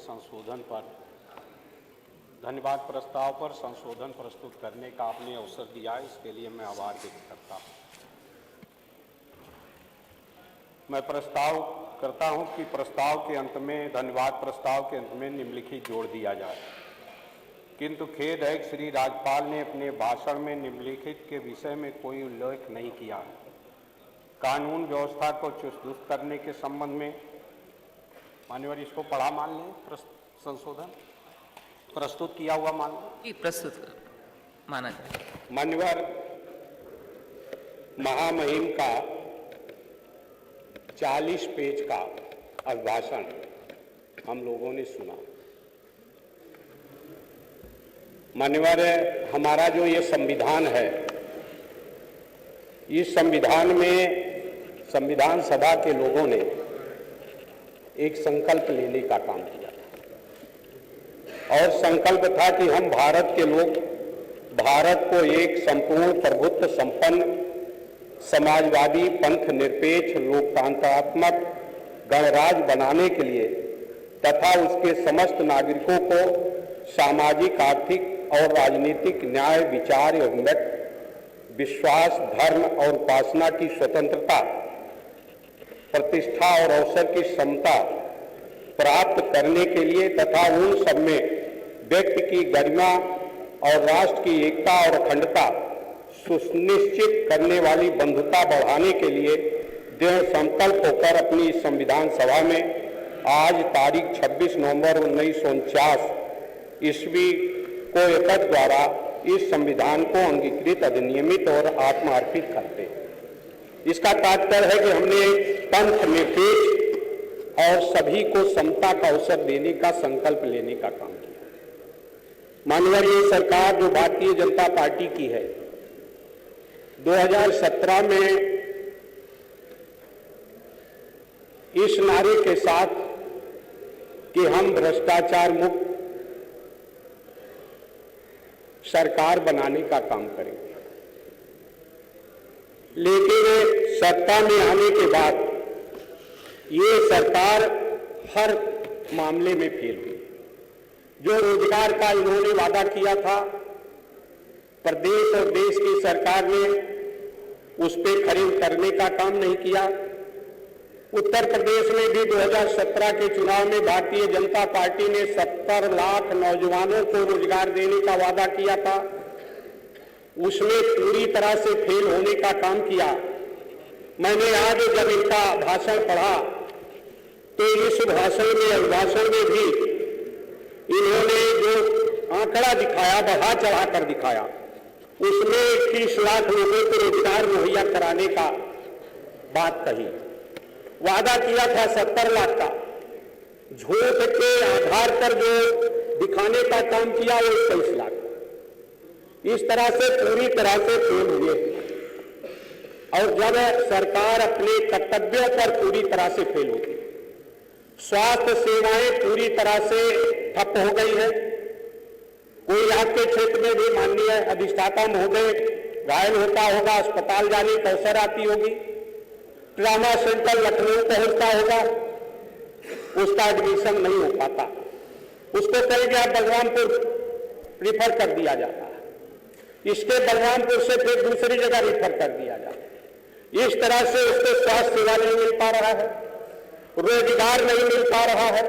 संशोधन पर धन्यवाद प्रस्ताव पर संशोधन प्रस्तुत करने का आपने अवसर दिया है, इसके लिए मैं आभार व्यक्त करता हूँ। मैं प्रस्ताव करता हूँ कि प्रस्ताव के अंत में धन्यवाद प्रस्ताव के अंत में निम्नलिखित जोड़ दिया जाए। किंतु खेद है कि श्री राज्यपाल ने अपने भाषण में निम्नलिखित के विषय में कोई उल्लेख नहीं किया है। कानून व्यवस्था को चुस्त दुरुस्त करने के संबंध में मान्यवर इसको पढ़ा मान लें, संशोधन प्रस्तुत किया हुआ मान लें, प्रस्तुत माना जाए। मान्यवर महामहिम का 40 पेज का अभिभाषण हम लोगों ने सुना। मान्यवर हमारा जो ये संविधान है, इस संविधान में संविधान सभा के लोगों ने एक संकल्प लेने का काम किया और संकल्प था कि हम भारत के लोग भारत को एक संपूर्ण प्रभुत्व संपन्न समाजवादी पंथ निरपेक्ष लोकतंत्रात्मक गणराज्य बनाने के लिए तथा उसके समस्त नागरिकों को सामाजिक आर्थिक और राजनीतिक न्याय विचार एवं विश्वास धर्म और उपासना की स्वतंत्रता प्रतिष्ठा और अवसर की समता प्राप्त करने के लिए तथा उन सब में व्यक्ति की गरिमा और राष्ट्र की एकता और अखंडता सुनिश्चित करने वाली बंधुता बढ़ाने के लिए दृढ़ संकल्प होकर अपनी संविधान सभा में आज तारीख 26 नवंबर 1949 ईस्वी को एकत्र द्वारा इस संविधान को अंगीकृत अधिनियमित और आत्मार्पित करते हैं। इसका तात्पर्य है कि हमने पंथ निरपेक्ष और सभी को समता का अवसर देने का संकल्प लेने का काम किया। माननीय ये सरकार जो भारतीय जनता पार्टी की है, 2017 में इस नारे के साथ कि हम भ्रष्टाचार मुक्त सरकार बनाने का काम करेंगे, लेकिन सत्ता में आने के बाद ये सरकार हर मामले में फेल हुई। जो रोजगार का इन्होंने वादा किया था, प्रदेश और देश की सरकार ने उस पर खरे उतरने का काम नहीं किया। उत्तर प्रदेश में भी 2017 के चुनाव में भारतीय जनता पार्टी ने 70 लाख नौजवानों को रोजगार देने का वादा किया था, उसमें पूरी तरह से फेल होने का काम किया। मैंने आज जब इनका भाषण पढ़ा तो इस भाषण में भी इन्होंने जो आंकड़ा दिखाया, बढ़ा चढ़ा कर दिखाया, उसमें 21 लाख लोगों को रोजगार मुहैया कराने का बात कही। वादा किया था 70 लाख का, झूठ के आधार पर जो दिखाने का काम किया वो 21 लाख। इस तरह से पूरी तरह से फेल हुए और जब सरकार अपने कर्तव्यों पर पूरी तरह से फेल होती, स्वास्थ्य सेवाएं पूरी तरह से ठप हो गई है। कोई आपके क्षेत्र में भी माननीय अधिष्ठाता महोदय घायल होता होगा, अस्पताल जाने की अवसर आती होगी, ट्रामा सेंटर लखनऊ पहुंचता होगा, उसका एडमिशन नहीं हो पाता, उसको कहेंगे आप बलरामपुर रिफर कर दिया जाता है, इसके बलरामपुर से फिर दूसरी जगह रिफर कर दिया जाता है। इस तरह से उसको स्वास्थ्य सेवा नहीं मिल पा रहा है, रोजगार नहीं मिल पा रहा है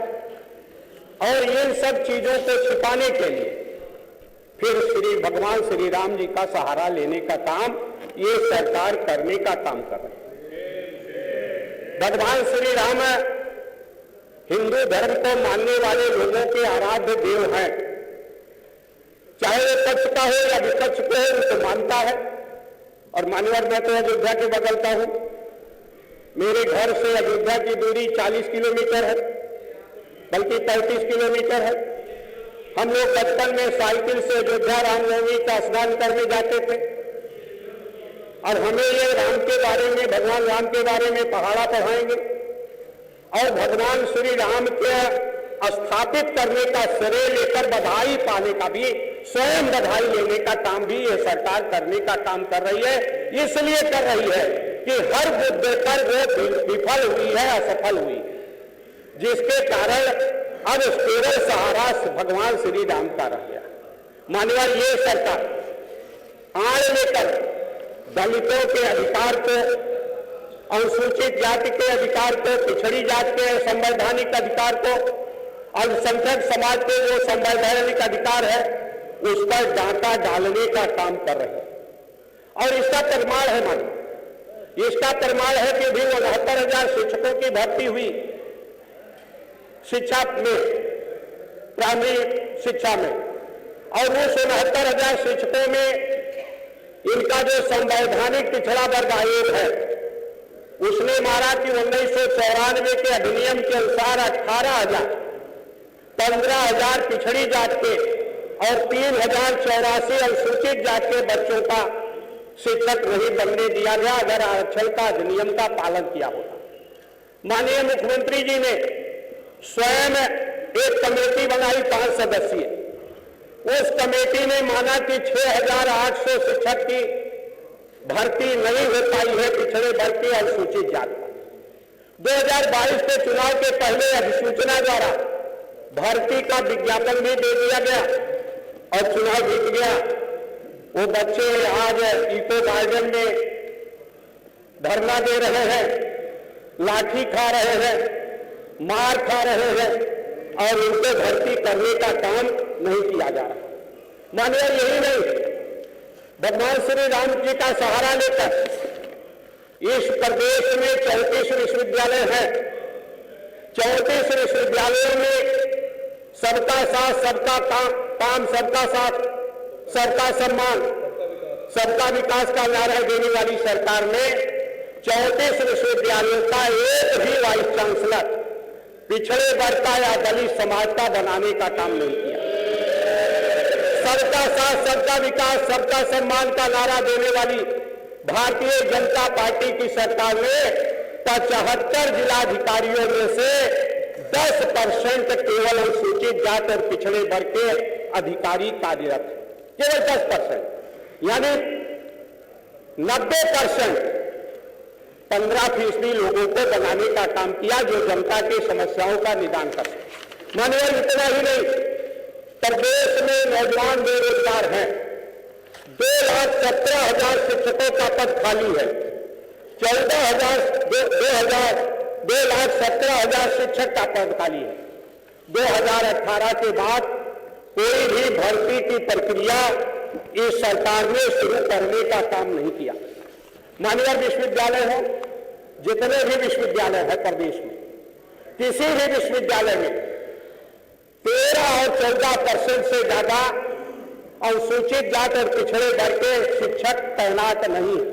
और इन सब चीजों को छिपाने के लिए फिर श्री भगवान श्री राम जी का सहारा लेने का काम ये सरकार करने का काम कर रही है। भगवान श्री राम हिंदू धर्म को मानने वाले लोगों के आराध्य देव हैं, चाहे वो पक्ष का हो या विपक्ष को हो, उनको मानता है। और मान्यवर मैं तो अयोध्या के बगल का हूं, मेरे घर से अयोध्या की दूरी 40 किलोमीटर है, बल्कि 35 किलोमीटर है। हम लोग बचपन में साइकिल से अयोध्या रामनवमी का स्नान करने जाते थे और हमें ये राम के बारे में, भगवान राम के बारे में पहाड़ा पढ़ाएंगे और भगवान श्री राम के स्थापित करने का श्रेय लेकर बधाई पाने का भी, स्वयं बधाई लेने का काम भी ये सरकार करने का काम कर रही है। इसलिए कर रही है कि हर मुद्दे पर वो विफल हुई है, असफल हुई, जिसके कारण अब केवल सहारा भगवान श्री राम का रह गया। मान्यवर ये सरकार आड़ लेकर दलितों के अधिकार को, अनुसूचित जाति के अधिकार को, पिछड़ी जाति के संवैधानिक अधिकार को, अल्पसंख्यक समाज के जो संवैधानिक अधिकार है उस पर डांका डालने का काम कर रहे हैं। और इसका प्रमाण है मानो, इसका प्रमाण है कि भी 69,000 शिक्षकों की भर्ती हुई शिक्षा में, प्राइमरी शिक्षा में, और वो 69,000 शिक्षकों में इनका जो संवैधानिक पिछड़ा वर्ग आयोग है उसने मारा कि 1994 के अधिनियम के अनुसार 18,000, 15,000 पिछड़ी जात के और 3,084 अनुसूचित जात के बच्चों का शिक्षक नहीं बनने दिया गया अगर आरक्षण का अधिनियम का पालन किया होता। माननीय मुख्यमंत्री जी ने स्वयं एक कमेटी बनाई 5 सदस्यीय। उस कमेटी ने माना कि 6,800 शिक्षक की भर्ती नहीं हो पाई है पिछड़े वर्ग के अनुसूचित जाति पर। 2022 के चुनाव के पहले अधिसूचना द्वारा भर्ती का विज्ञापन भी दे दिया गया और चुनाव जीत गया। वो बच्चे आज इको गार्डन में धरना दे रहे हैं, लाठी खा रहे हैं, मार खा रहे हैं और उनको भर्ती करने का काम नहीं किया जा रहा। मानिए यही नहीं, भगवान श्री राम जी का सहारा लेकर इस प्रदेश में 34 विश्वविद्यालय हैं। 34 विश्वविद्यालयों में सबका साथ, सबका काम, सबका साथ, सबका सम्मान, सबका विकास का नारा देने वाली सरकार ने 34 विश्वविद्यालयों का एक भी वाइस चांसलर पिछड़े वर्ग का या दलित समाज का बनाने का काम नहीं किया। सबका साथ, सबका विकास, सबका सम्मान का नारा देने वाली भारतीय जनता पार्टी की सरकार ने 75 जिलाधिकारियों में से 10% केवल अनुसूचित जाति और पिछड़े वर्ग के अधिकारी कार्यरत हैं। केवल 10%, यानी 90% 15% लोगों को बनाने का काम किया जो जनता की समस्याओं का निदान कर सके। माननीय इतना ही नहीं, प्रदेश में नौजवान बेरोजगार हैं। 2,17,000 शिक्षकों का पद खाली है। 2,17,000 शिक्षक का पद खाली है। 2018 के बाद कोई भी भर्ती की प्रक्रिया इस सरकार ने शुरू करने का काम नहीं किया। माननीय विश्वविद्यालय हो, जितने भी विश्वविद्यालय है प्रदेश में, किसी भी विश्वविद्यालय में 13 और 14% से ज्यादा अनुसूचित जाति और पिछड़े वर्ग के शिक्षक तैनात नहीं है।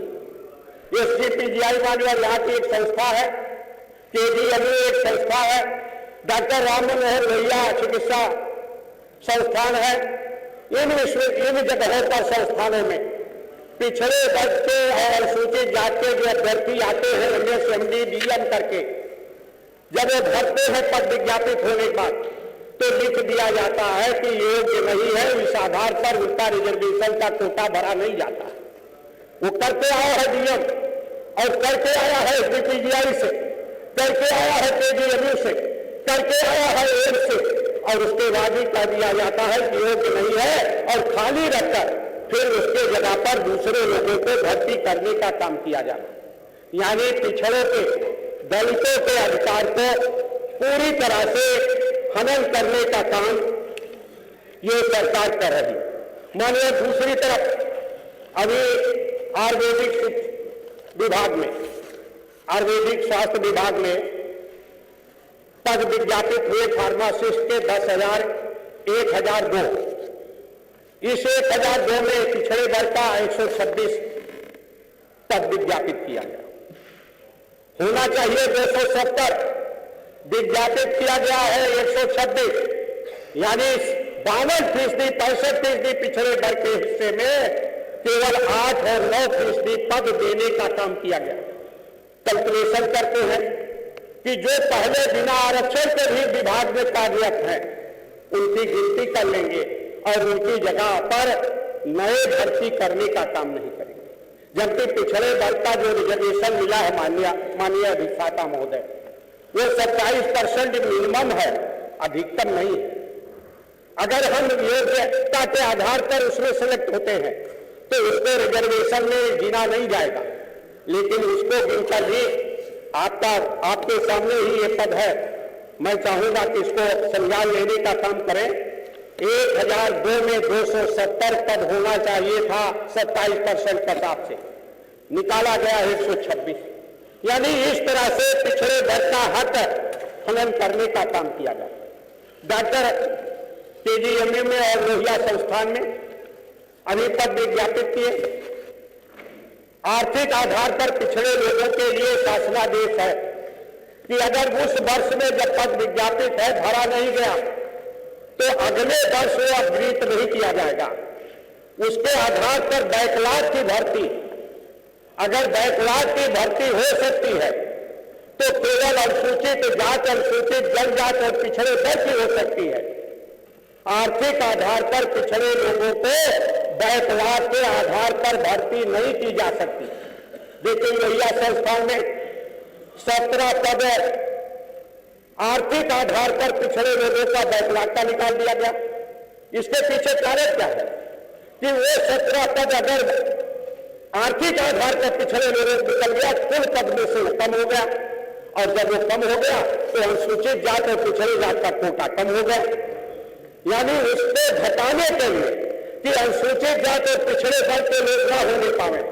SGPGI माननीय यहाँ की एक संस्था है, KGMU एक संस्था है, डॉक्टर राम मनोहर लोहिया चिकित्सा संस्थान है। इन जगहों पर संस्थानों में पिछड़े वर्ग के और अनुसूचित जाति के जो अभ्यर्थी आते हैं MS MD DM करके, जब वो भरते हैं पद विज्ञापित होने के बाद तो लिख दिया जाता है कि योग्य नहीं है, इस आधार पर उनका रिजर्वेशन का कोटा भरा नहीं जाता। वो करके आया है DM और करके आया है SGPGI से, करके आया है KGMU से, करके आया है एम्स से, और उसके बाद ही कह दिया जाता है कि योग्य नहीं है और खाली रखकर फिर उसके जगह पर दूसरे लोगों को भर्ती करने का काम किया जाता। यानी पिछड़ों के, दलितों के अधिकार को पूरी तरह से हनन करने का काम ये सरकार कर रही है। मानिए दूसरी तरफ अभी आयुर्वेदिक विभाग में, आयुर्वेदिक स्वास्थ्य विभाग में पद विज्ञापित हुए फार्मासिस्ट के 10,000, 1,002। इस 1,002 में पिछड़े वर्ग का 126 पद विज्ञापित किया गया। होना चाहिए 270, विज्ञापित किया गया है 126, यानी 52%, 65% पिछड़े वर्ग के हिस्से में केवल 8 और 9% पद देने का काम किया गया। कैलकुलेशन करते हैं कि जो पहले बिना आरक्षण के भी विभाग में कार्यरत हैं उनकी गिनती कर लेंगे और उनकी जगह पर नए भर्ती करने का काम नहीं करेंगे। जबकि पिछड़े वर्ग का जो रिजर्वेशन मिला है माननीय अधिष्ठाता महोदय, वो 27% मिनिमम है अधिकतम नहीं है। अगर हम योग्यता के आधार पर उसमें सेलेक्ट होते हैं तो उसको रिजर्वेशन में गिना नहीं जाएगा, लेकिन उसको गिनकर भी आपके सामने ही ये पद है। मैं चाहूंगा कि इसको संज्ञान लेने का काम करें। 1002 में 270 पद होना चाहिए था, 27% कटाव से निकाला गया 126। यानी इस तरह से पिछड़े वर्ग का हक हनन करने का काम किया गया। डॉक्टर केजीएमयू में और लोहिया संस्थान में अभी पद विज्ञापित किए। आर्थिक आधार पर पिछड़े लोगों के लिए शासनादेश है कि अगर उस वर्ष में जब पद विज्ञापित है भरा नहीं गया तो अगले वर्ष वो अपग्रेड नहीं किया जाएगा। उसके आधार पर बैकलॉग की भर्ती, अगर बैकलॉग की भर्ती हो सकती है तो केवल अनुसूचित जाति, अनुसूचित जनजाति और पिछड़े वर्ग की हो सकती है। आर्थिक आधार पर पिछड़े लोगों को बैकलॉग के आधार पर भर्ती नहीं की जा सकती। लेकिन लोहिया संस्थान में 17 पद आर्थिक आधार पर पिछड़े लोगों का बैकलॉग का निकाल दिया गया। इसके पीछे कारण क्या है कि वो 17 पद अगर आर्थिक आधार पर पिछड़े लोगों को निकल गया, कुल पद में से कम हो गया, और जब वो कम हो गया तो अनुसूचित जाति और पिछड़ी जाति का कोटा कम हो गया। यानी उसको घटाने के लिए कि अनुसूचित जाति और पिछड़े वर्ग के लोग ना होने पाए,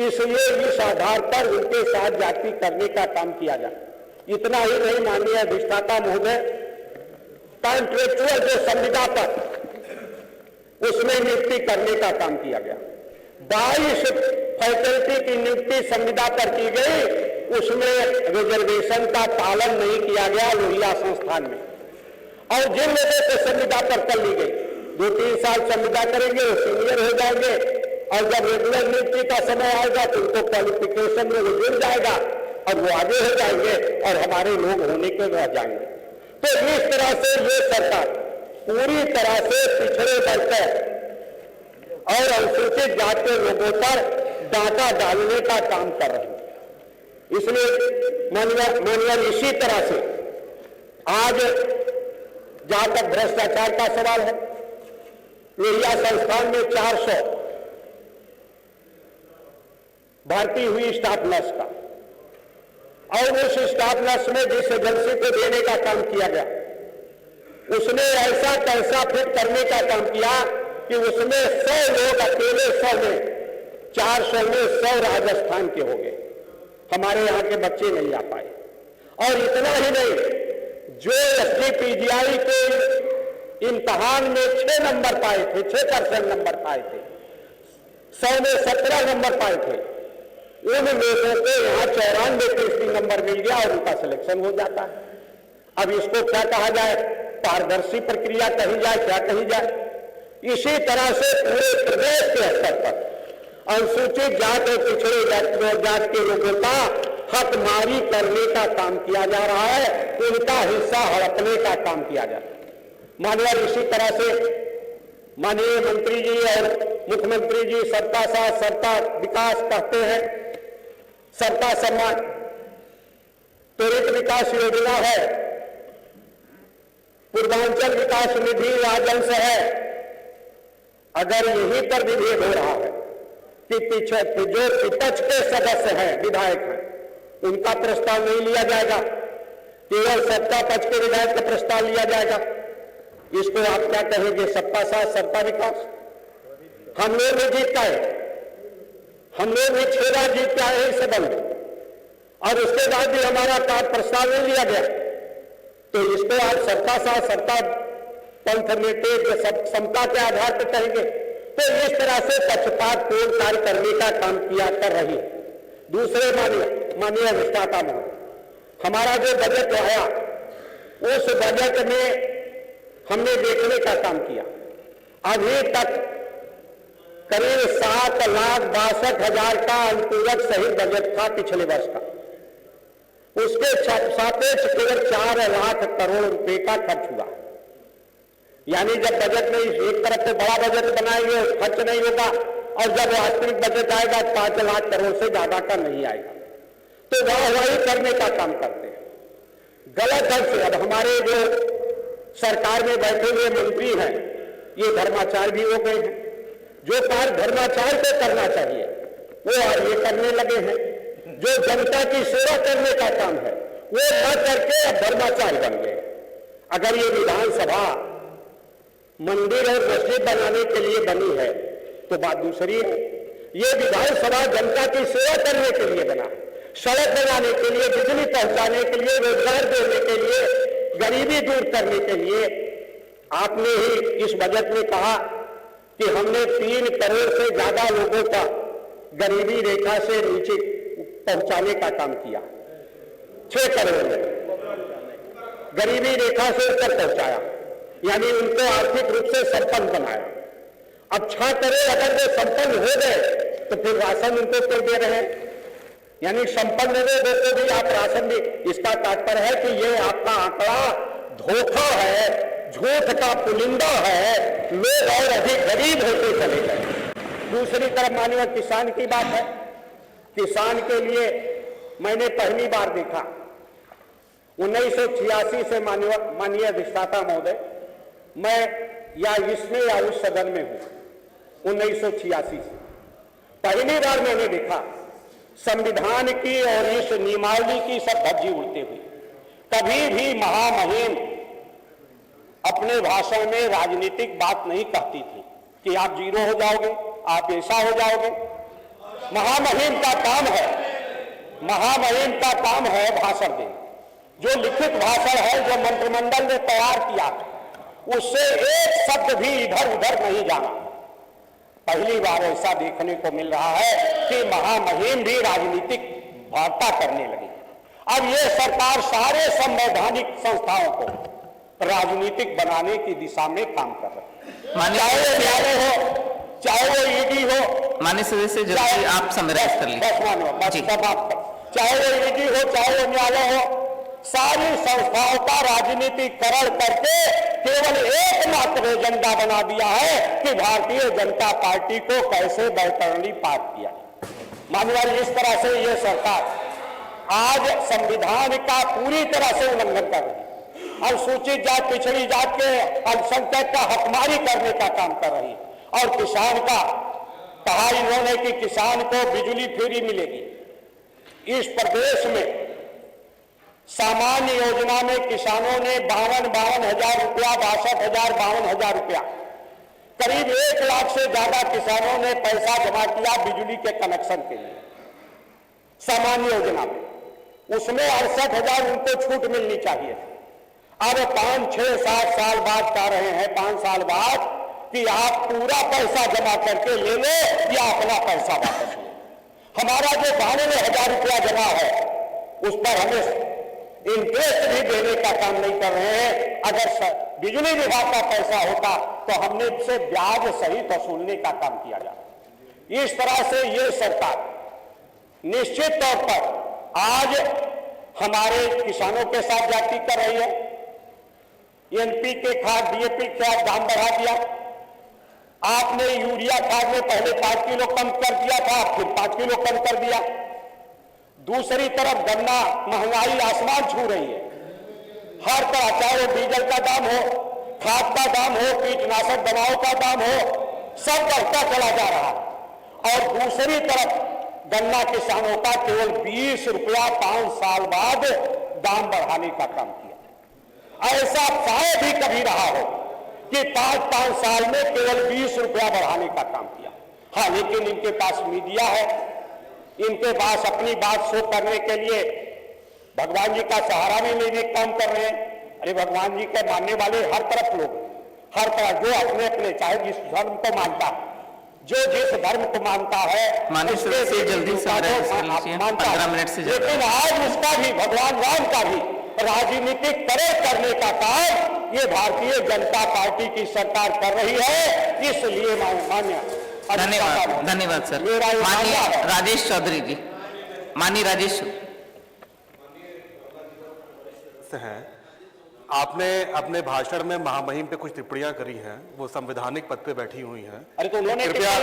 इसलिए इस आधार पर उनके साथ जाति करने का काम किया जाए। इतना ही नहीं, माननीय अधिष्ठाता महोदय, कॉन्ट्रेक्चुअल जो संविदा पर उसमें नियुक्ति करने का काम किया गया। 22 फैकल्टी की नियुक्ति संविदा पर की गई, उसमें रिजर्वेशन का पालन नहीं किया गया लोहिया संस्थान में। और जिन लोगों को संविदा पर कर ली गई, 2-3 साल संविदा करेंगे, वो सीनियर हो जाएंगे, और जब रेगुलर नियुक्ति का समय आएगा तो उनको क्वालिफिकेशन में वो जुड़ जाएगा और वो आगे हो जाएंगे और हमारे लोग होने के रह जाएंगे। तो इस तरह से ये सरकार पूरी तरह से पिछड़े वर्ग और अनुसूचित जाति के लोगों पर डाका डालने का काम कर रहे हैं। इसलिए माननीय इसी तरह से आज जहां तक भ्रष्टाचार का सवाल है, लोहिया संस्थान में 400 भर्ती हुई स्टाफ नर्स का, और उस स्टाफ नर्स में जिस एजेंसी को देने का काम किया गया उसने ऐसा पैसा फिट करने का काम किया कि उसमें 100 लोग अकेले 100 में 400 में 100 राजस्थान के हो गए। हमारे यहां के बच्चे नहीं आ पाए। और इतना ही नहीं, जो एसडीपीजीआई के इम्तहान में 6 नंबर पाए थे, 6% नंबर पाए थे, 100 में 17 नंबर पाए थे, उन लोगों को यहाँ 94% नंबर मिल गया और उनका सिलेक्शन हो जाता है। अब इसको क्या कहा जाए, पारदर्शी प्रक्रिया कही जाए, क्या कही जाए। इसी तरह से पूरे प्रदेश के स्तर पर अनुसूचित जाति और पिछड़े जाति के लोगों का हकमारी करने का काम किया जा रहा है, उनका हिस्सा हड़पने का काम किया जा रहा है। माननीय इसी तरह से माननीय मंत्री जी और मुख्यमंत्री जी सबका साथ सबका विकास कहते हैं, सबका सम्मान, त्वरित विकास योजना है, पूर्वांचल विकास निधि राजंश है। अगर यहीं पर विभेद हो रहा है कि पीछे जो विपक्ष के सदस्य हैं, विधायक हैं, उनका प्रस्ताव नहीं लिया जाएगा, केवल सत्ता पक्ष के विधायक का प्रस्ताव लिया जाएगा, इसको आप क्या कहेंगे? सबका साथ सबका विकास। हम लोग भी जीत पाए, हम लोग भी 6 बार जीत के आए इस सदन में, और उसके बाद भी हमारा प्रस्ताव नहीं लिया गया। तो इसको आप सबका साथ सबका पंथ में समता के आधार पर कहेंगे। तो इस तरह से पक्षपातपूर्ण कार्य करने का काम किया कर रही है। दूसरे माननीय अधिष्ठाता में हमारा जो बजट आया, उस बजट में हमने देखने का काम किया। अभी तक करीब 7,62,000 का अनुपूरक सहित बजट था पिछले वर्ष का, उसके सापेक्ष केवल 4 लाख करोड़ रुपए का खर्च हुआ। यानी जब बजट में एक तरफ से बड़ा बजट बनाएंगे खर्च नहीं होगा, और जब वास्तविक बजट आएगा 5 लाख करोड़ से ज्यादा का नहीं आएगा। तो वाहवाही करने का काम करते हैं, गलत ढंग से। अब हमारे जो सरकार में बैठे हुए मंत्री हैं, ये धर्माचार भी हो गए हैं। जो कार्य धर्माचार को करना चाहिए वो आज ये करने लगे हैं। जो जनता की सेवा करने का काम है वो न करके अब धर्माचार बन गए। अगर ये विधानसभा मंदिर और मस्जिद बनाने के लिए बनी है तो बात दूसरी है। ये विधानसभा जनता की सेवा करने के लिए बना, सड़क बनाने के लिए, बिजली पहुंचाने के लिए, रोजगार देने के लिए, गरीबी दूर करने के लिए। आपने ही इस बजट में कहा कि हमने 3 करोड़ से ज्यादा लोगों का गरीबी रेखा से नीचे पहुंचाने का काम किया। 6 करोड़ में गरीबी रेखा से ऊपर पहुंचाया, यानी उनको आर्थिक रूप से संपन्न बनाया। अब 6 करोड़ अगर वो संपन्न हो गए तो फिर राशन उनको क्यों दे रहे हैं? यानी संपन्न लोगों को भी आप राशन भी। इसका तात्पर्य है कि ये आपका आंकड़ा धोखा है, झूठ का पुलिंदा है, लोग और अधिक गरीब होते चले गए। दूसरी तरफ माननीय किसान की बात है। किसान के लिए मैंने पहली बार देखा 1986 से माननीय अधिष्ठाता महोदय, मैं या इसमें या उस सदन में हूं 1986 से पहली बार मैंने देखा संविधान की और इस नियमावली की सब धज्जी उड़ते हुए। कभी भी महामहिम अपने भाषण में राजनीतिक बात नहीं कहती थी कि आप जीरो हो जाओगे, आप ऐसा हो जाओगे। महामहिम का काम है, महामहिम का काम है भाषण देना। जो लिखित भाषण है, जो मंत्रिमंडल ने तैयार किया, उससे एक शब्द भी इधर उधर नहीं जाना। पहली बार ऐसा देखने को मिल रहा है कि महामहिम भी राजनीतिक वार्ता करने लगी। अब ये सरकार सारे संवैधानिक संस्थाओं को राजनीतिक बनाने की दिशा में काम कर रही है। चाहे वो न्यायालय हो, चाहे वो ईडी हो। माननीय सदस्य जल्दी आप समराइज कर लीजिए। चाहे वो ईडी हो, चाहे वो न्यायालय हो, सारी संस्थाओं का राजनीतिकरण करके केवल एकमात्र एजेंडा बना दिया है कि भारतीय जनता पार्टी को कैसे बैतरणी पार किया। माननीय, इस तरह से ये सरकार आज संविधान का पूरी तरह से उल्लंघन कर रही है। अनुसूचित जात, पिछड़ी जात के अल्पसंख्यक का हकमारी करने का काम कर रही है। और किसान का कहा इन्होंने कि किसान को बिजली फ्री मिलेगी। इस प्रदेश में सामान्य योजना में किसानों ने 52 हजार रुपया, 62 हजार रुपया, करीब 1 लाख से ज्यादा किसानों ने पैसा जमा किया बिजली के कनेक्शन के लिए सामान्य योजना में। उसमें 68 हजार उनको छूट मिलनी चाहिए। अब 5, 6, 7 साल बाद कह रहे हैं, 5 साल बाद, कि आप पूरा पैसा जमा करके ले लो या अपना पैसा वापस लो। हमारा जो 92 हजार रुपया जमा है उस पर हमें इंटरेस्ट भी देने का काम नहीं कर रहे हैं। अगर बिजली विभाग का पैसा होता तो हमने उससे ब्याज सहित वसूलने का काम किया जाता। इस तरह से ये सरकार निश्चित तौर पर आज हमारे किसानों के साथ जाति कर रही है। एनपीके खाद, डीएपी खाद दाम बढ़ा दिया। आपने यूरिया खाद में पहले 5 किलो कम कर दिया था, फिर 5 किलो कम कर दिया। दूसरी तरफ गन्ना महंगाई आसमान छू रही है। हर तरह, चाहे वो डीजल का दाम हो, खाद का दाम हो, कीटनाशक दवाओं का दाम हो, सब बढ़ता चला जा रहा है। और दूसरी तरफ गन्ना किसानों का केवल 20 रुपया 5 साल बाद दाम बढ़ाने का काम किया। ऐसा शायद ही कभी रहा हो कि 5 साल में केवल 20 रुपया बढ़ाने का काम किया। हाँ, लेकिन इनके पास मीडिया है, इनके पास अपनी बात शो करने के लिए भगवान जी का सहारा भी लेने का काम कर रहे हैं। अरे भगवान जी के मानने वाले हर तरफ लोग, हर तरफ, जो अपने अपने, चाहे जिस धर्म को मानता है, जो जिस धर्म को मानता है, उसके से जल्दी मानता है। लेकिन आज उसका भी, भगवान राम का भी राजनीतिकरण करने का काम ये भारतीय जनता पार्टी की सरकार कर रही है। इसलिए मान्य धन्यवाद सर। माननीय राजेश चौधरी जी, माननीय राजेश हैं, आपने अपने भाषण में महामहिम पे कुछ टिप्पणियां करी हैं, वो संवैधानिक पद पे बैठी हुई हैं। अरे तो उन्होंने कृपया